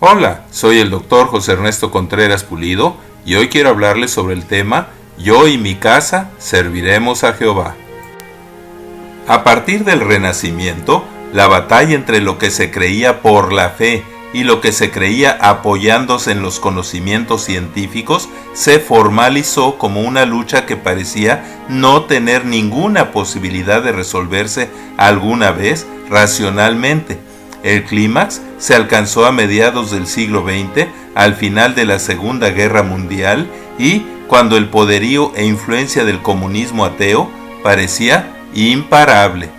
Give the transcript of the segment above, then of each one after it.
Hola, soy el doctor José Ernesto Contreras Pulido y hoy quiero hablarles sobre el tema Yo y mi casa serviremos a Jehová. A partir del Renacimiento, la batalla entre lo que se creía por la fe y lo que se creía apoyándose en los conocimientos científicos se formalizó como una lucha que parecía no tener ninguna posibilidad de resolverse alguna vez racionalmente. El clímax se alcanzó a mediados del siglo XX, al final de la Segunda Guerra Mundial y cuando el poderío e influencia del comunismo ateo parecía imparable.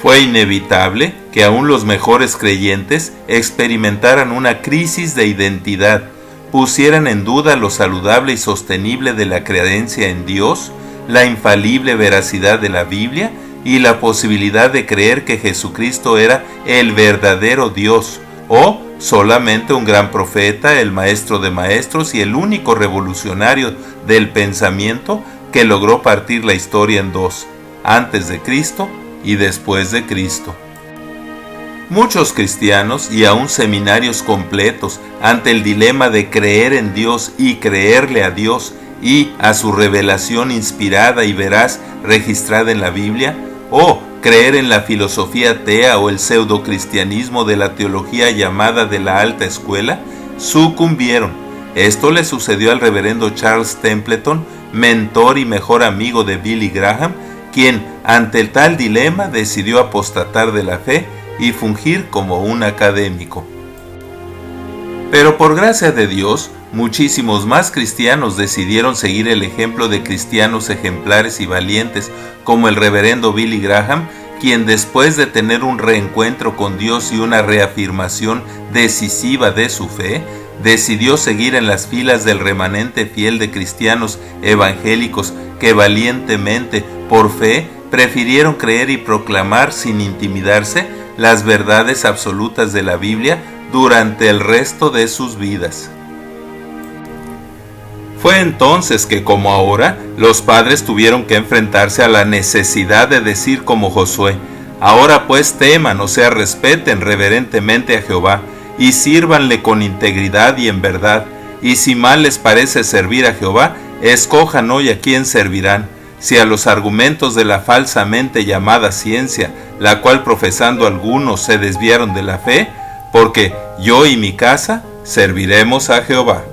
Fue inevitable que aún los mejores creyentes experimentaran una crisis de identidad, pusieran en duda lo saludable y sostenible de la creencia en Dios, la infalible veracidad de la Biblia y la posibilidad de creer que Jesucristo era el verdadero Dios o solamente un gran profeta, el maestro de maestros y el único revolucionario del pensamiento que logró partir la historia en dos, antes de Cristo y después de Cristo. Muchos cristianos y aún seminarios completos ante el dilema de creer en Dios y creerle a Dios y a su revelación inspirada y veraz registrada en la Biblia, o creer en la filosofía atea o el pseudocristianismo de la teología llamada de la alta escuela, sucumbieron. Esto le sucedió al reverendo Charles Templeton, mentor y mejor amigo de Billy Graham, quien ante el tal dilema decidió apostatar de la fe y fungir como un académico. Pero por gracia de Dios, muchísimos más cristianos decidieron seguir el ejemplo de cristianos ejemplares y valientes como el reverendo Billy Graham, quien después de tener un reencuentro con Dios y una reafirmación decisiva de su fe, decidió seguir en las filas del remanente fiel de cristianos evangélicos que valientemente, por fe, prefirieron creer y proclamar sin intimidarse las verdades absolutas de la Biblia durante el resto de sus vidas. Fue entonces que, como ahora, los padres tuvieron que enfrentarse a la necesidad de decir como Josué: ahora pues teman, o sea, respeten reverentemente a Jehová, y sírvanle con integridad y en verdad, y si mal les parece servir a Jehová, escojan hoy a quién servirán, si a los argumentos de la falsamente llamada ciencia, la cual profesando algunos se desviaron de la fe, porque yo y mi casa serviremos a Jehová.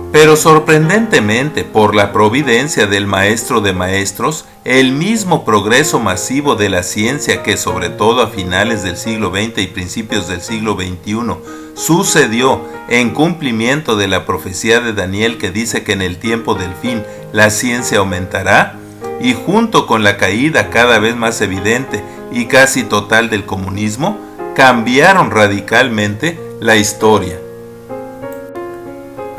Pero sorprendentemente, por la providencia del Maestro de Maestros, el mismo progreso masivo de la ciencia que sobre todo a finales del siglo XX y principios del siglo XXI sucedió en cumplimiento de la profecía de Daniel que dice que en el tiempo del fin la ciencia aumentará, y junto con la caída cada vez más evidente y casi total del comunismo, cambiaron radicalmente la historia.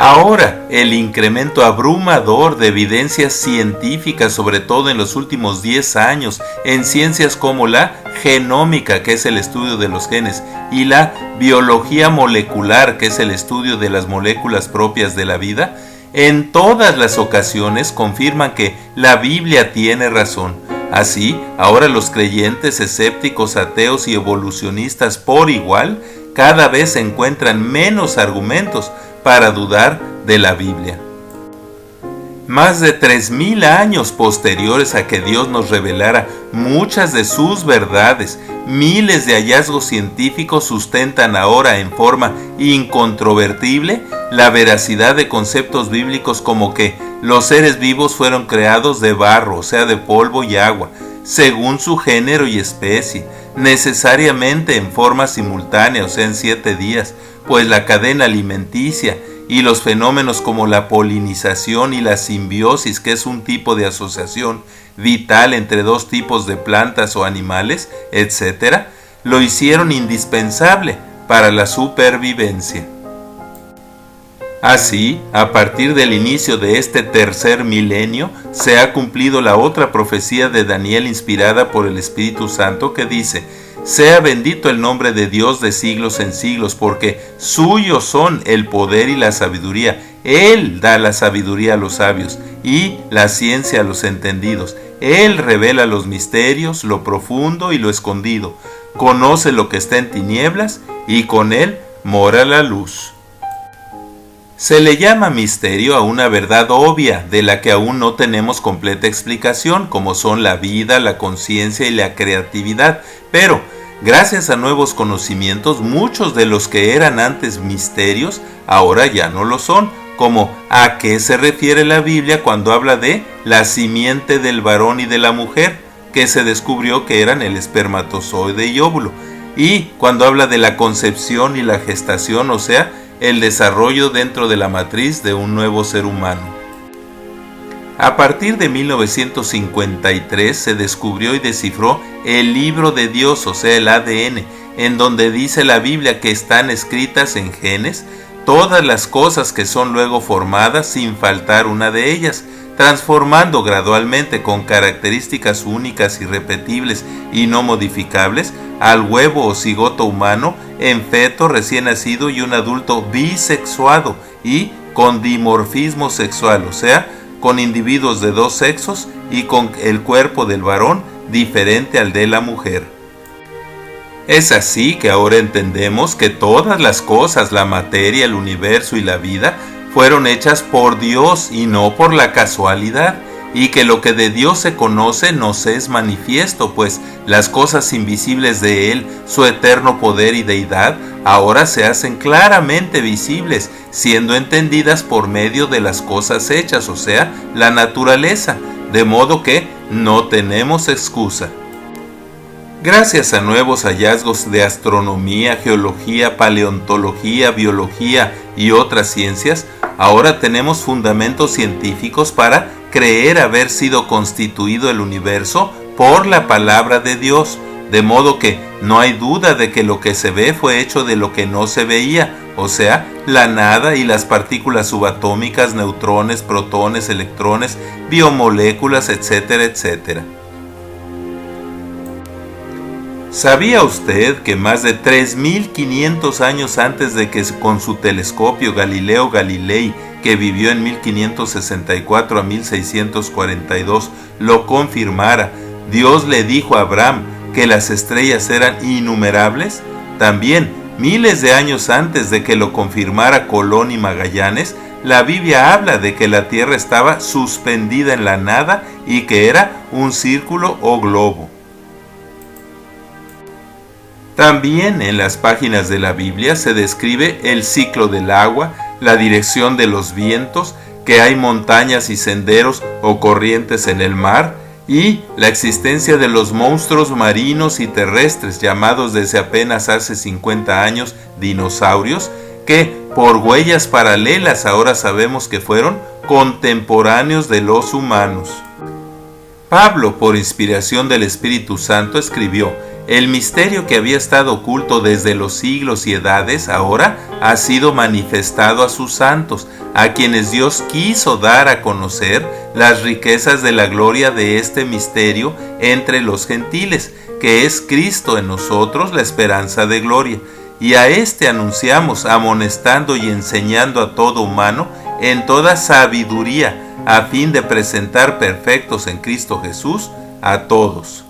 Ahora, el incremento abrumador de evidencias científicas, sobre todo en los últimos 10 años, en ciencias como la genómica, que es el estudio de los genes, y la biología molecular, que es el estudio de las moléculas propias de la vida, en todas las ocasiones confirman que la Biblia tiene razón. Así, ahora los creyentes, escépticos, ateos y evolucionistas por igual, cada vez encuentran menos argumentos para dudar de la Biblia. Más de 3000 años posteriores a que Dios nos revelara muchas de sus verdades, miles de hallazgos científicos sustentan ahora en forma incontrovertible la veracidad de conceptos bíblicos como que los seres vivos fueron creados de barro, o sea, de polvo y agua, según su género y especie, necesariamente en forma simultánea, o sea, en 7 días, pues la cadena alimenticia y los fenómenos como la polinización y la simbiosis, que es un tipo de asociación vital entre dos tipos de plantas o animales, etc., lo hicieron indispensable para la supervivencia. Así, a partir del inicio de este tercer milenio, se ha cumplido la otra profecía de Daniel inspirada por el Espíritu Santo que dice: sea bendito el nombre de Dios de siglos en siglos, porque suyos son el poder y la sabiduría. Él da la sabiduría a los sabios y la ciencia a los entendidos. Él revela los misterios, lo profundo y lo escondido, conoce lo que está en tinieblas y con Él mora la luz. Se le llama misterio a una verdad obvia de la que aún no tenemos completa explicación, como son la vida, la conciencia y la creatividad, pero gracias a nuevos conocimientos, muchos de los que eran antes misterios ahora ya no lo son, como a qué se refiere la Biblia cuando habla de la simiente del varón y de la mujer, que se descubrió que eran el espermatozoide y óvulo, y cuando habla de la concepción y la gestación, o sea, el desarrollo dentro de la matriz de un nuevo ser humano. A partir de 1953 se descubrió y descifró el libro de Dios, o sea, el ADN, en donde dice la Biblia que están escritas en genes todas las cosas que son luego formadas sin faltar una de ellas, transformando gradualmente con características únicas, irrepetibles y no modificables al huevo o cigoto humano en feto recién nacido y un adulto bisexuado y con dimorfismo sexual, o sea, con individuos de dos sexos y con el cuerpo del varón diferente al de la mujer. Es así que ahora entendemos que todas las cosas, la materia, el universo y la vida, fueron hechas por Dios y no por la casualidad, y que lo que de Dios se conoce nos es manifiesto, pues las cosas invisibles de Él, su eterno poder y deidad, ahora se hacen claramente visibles, siendo entendidas por medio de las cosas hechas, o sea, la naturaleza, de modo que no tenemos excusa. Gracias a nuevos hallazgos de astronomía, geología, paleontología, biología y otras ciencias, ahora tenemos fundamentos científicos para creer haber sido constituido el universo por la palabra de Dios, de modo que no hay duda de que lo que se ve fue hecho de lo que no se veía, o sea, la nada y las partículas subatómicas, neutrones, protones, electrones, biomoléculas, etcétera, etcétera. ¿Sabía usted que más de 3.500 años antes de que con su telescopio Galileo Galilei, que vivió en 1564 a 1642, lo confirmara, Dios le dijo a Abraham que las estrellas eran innumerables? También, miles de años antes de que lo confirmara Colón y Magallanes, la Biblia habla de que la Tierra estaba suspendida en la nada y que era un círculo o globo. También en las páginas de la Biblia se describe el ciclo del agua, la dirección de los vientos, que hay montañas y senderos o corrientes en el mar, y la existencia de los monstruos marinos y terrestres llamados desde apenas hace 50 años dinosaurios, que por huellas paralelas ahora sabemos que fueron contemporáneos de los humanos. Pablo, por inspiración del Espíritu Santo, escribió: el misterio que había estado oculto desde los siglos y edades ahora ha sido manifestado a sus santos, a quienes Dios quiso dar a conocer las riquezas de la gloria de este misterio entre los gentiles, que es Cristo en nosotros, la esperanza de gloria. Y a este anunciamos, amonestando y enseñando a todo humano en toda sabiduría, a fin de presentar perfectos en Cristo Jesús a todos.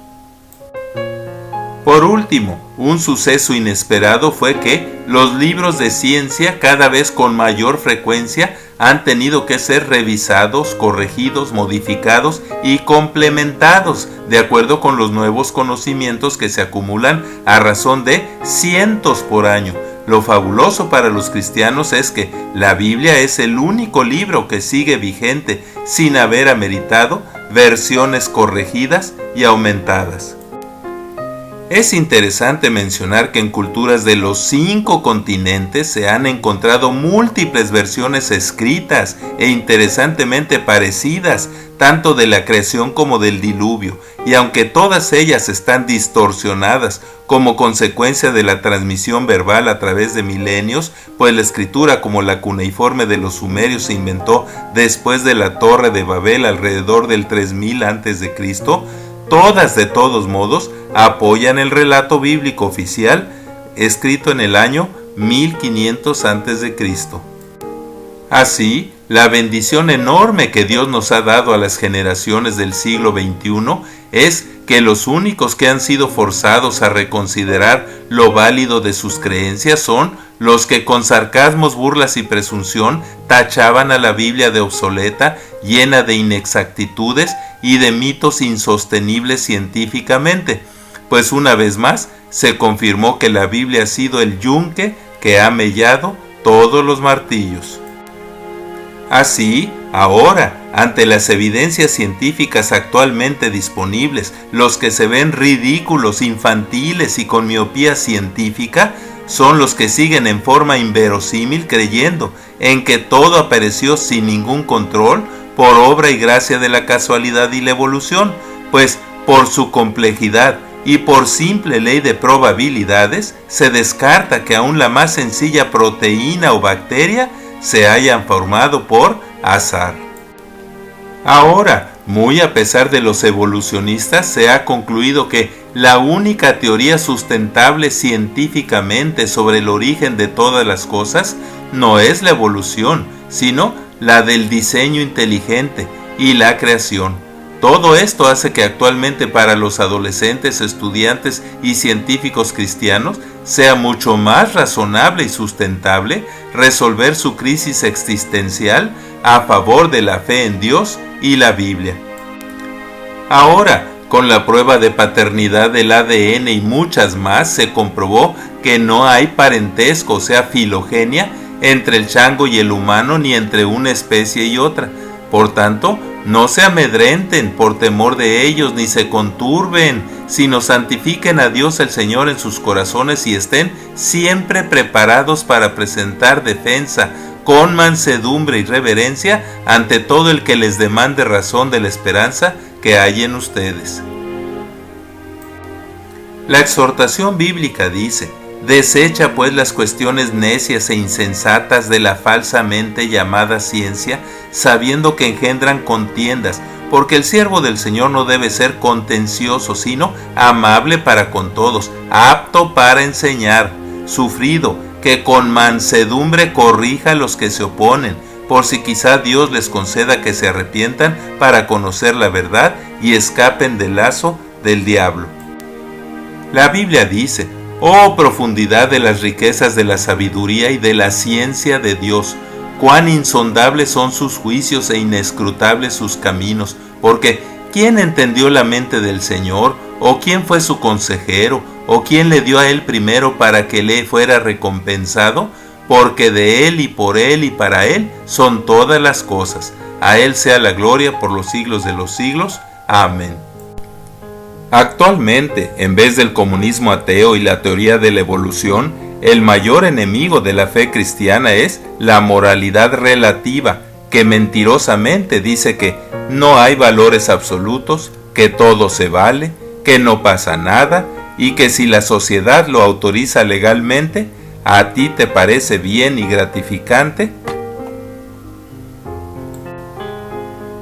Por último, un suceso inesperado fue que los libros de ciencia cada vez con mayor frecuencia han tenido que ser revisados, corregidos, modificados y complementados de acuerdo con los nuevos conocimientos que se acumulan a razón de cientos por año. Lo fabuloso para los cristianos es que la Biblia es el único libro que sigue vigente sin haber ameritado versiones corregidas y aumentadas. Es interesante mencionar que en culturas de los 5 continentes se han encontrado múltiples versiones escritas e interesantemente parecidas, tanto de la creación como del diluvio, y aunque todas ellas están distorsionadas como consecuencia de la transmisión verbal a través de milenios, pues la escritura como la cuneiforme de los sumerios se inventó después de la Torre de Babel alrededor del 3000 a.C., todas de todos modos apoyan el relato bíblico oficial escrito en el año 1500 a.C. Así, la bendición enorme que Dios nos ha dado a las generaciones del siglo XXI es que los únicos que han sido forzados a reconsiderar lo válido de sus creencias son los que con sarcasmos, burlas y presunción tachaban a la Biblia de obsoleta, llena de inexactitudes y de mitos insostenibles científicamente, pues una vez más se confirmó que la Biblia ha sido el yunque que ha mellado todos los martillos. Así, ahora, ante las evidencias científicas actualmente disponibles, los que se ven ridículos, infantiles y con miopía científica son los que siguen en forma inverosímil creyendo en que todo apareció sin ningún control por obra y gracia de la casualidad y la evolución, pues por su complejidad y por simple ley de probabilidades se descarta que aún la más sencilla proteína o bacteria se hayan formado por azar. Ahora, muy a pesar de los evolucionistas, se ha concluido que la única teoría sustentable científicamente sobre el origen de todas las cosas no es la evolución, sino la del diseño inteligente y la creación. Todo esto hace que actualmente para los adolescentes, estudiantes y científicos cristianos sea mucho más razonable y sustentable resolver su crisis existencial a favor de la fe en Dios y la Biblia. Ahora, con la prueba de paternidad del ADN y muchas más, se comprobó que no hay parentesco, o sea, filogenia, entre el chango y el humano, ni entre una especie y otra. Por tanto, no se amedrenten por temor de ellos, ni se conturben, sino santifiquen a Dios el Señor en sus corazones y estén siempre preparados para presentar defensa con mansedumbre y reverencia ante todo el que les demande razón de la esperanza que hay en ustedes. La exhortación bíblica dice: desecha pues las cuestiones necias e insensatas de la falsamente llamada ciencia, sabiendo que engendran contiendas, porque el siervo del Señor no debe ser contencioso, sino amable para con todos, apto para enseñar, sufrido, que con mansedumbre corrija a los que se oponen, por si quizá Dios les conceda que se arrepientan para conocer la verdad y escapen del lazo del diablo. La Biblia dice: oh profundidad de las riquezas de la sabiduría y de la ciencia de Dios, cuán insondables son sus juicios e inescrutables sus caminos, porque ¿quién entendió la mente del Señor? ¿O quién fue su consejero? ¿O quién le dio a él primero para que le fuera recompensado? Porque de él y por él y para él son todas las cosas. A él sea la gloria por los siglos de los siglos. Amén. Actualmente, en vez del comunismo ateo y la teoría de la evolución, el mayor enemigo de la fe cristiana es la moralidad relativa, que mentirosamente dice que no hay valores absolutos, que todo se vale, que no pasa nada y que si la sociedad lo autoriza legalmente, ¿a ti te parece bien y gratificante?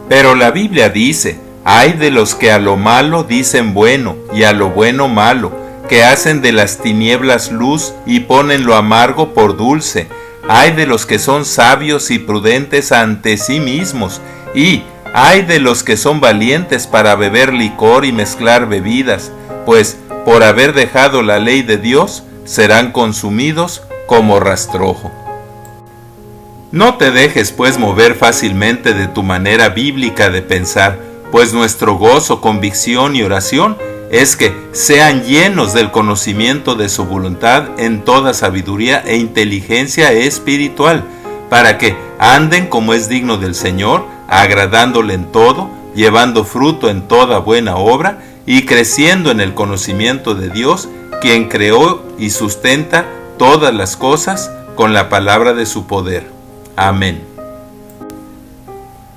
Pero la Biblia dice: ay de los que a lo malo dicen bueno y a lo bueno malo, que hacen de las tinieblas luz y ponen lo amargo por dulce. Ay de los que son sabios y prudentes ante sí mismos, y ay de los que son valientes para beber licor y mezclar bebidas, pues por haber dejado la ley de Dios serán consumidos como rastrojo. No te dejes pues mover fácilmente de tu manera bíblica de pensar, pues nuestro gozo, convicción y oración es que sean llenos del conocimiento de su voluntad en toda sabiduría e inteligencia espiritual, para que anden como es digno del Señor, agradándole en todo, llevando fruto en toda buena obra y creciendo en el conocimiento de Dios, quien creó y sustenta todas las cosas con la palabra de su poder. Amén.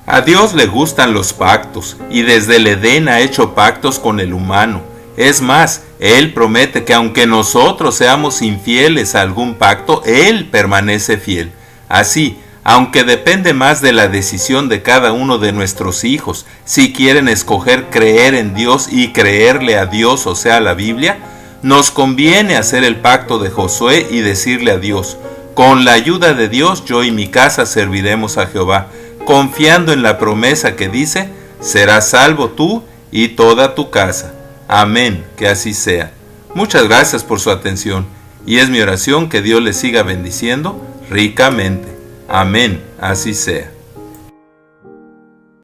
A Dios le gustan los pactos, y desde el Edén ha hecho pactos con el humano. Es más, Él promete que aunque nosotros seamos infieles a algún pacto, Él permanece fiel. Así, aunque depende más de la decisión de cada uno de nuestros hijos, si quieren escoger creer en Dios y creerle a Dios, o sea, a la Biblia, nos conviene hacer el pacto de Josué y decirle a Dios: con la ayuda de Dios, yo y mi casa serviremos a Jehová. confiando en la promesa que dice, serás salvo tú y toda tu casa. Amén, que así sea. Muchas gracias por su atención y es mi oración que Dios les siga bendiciendo ricamente. Amén, así sea.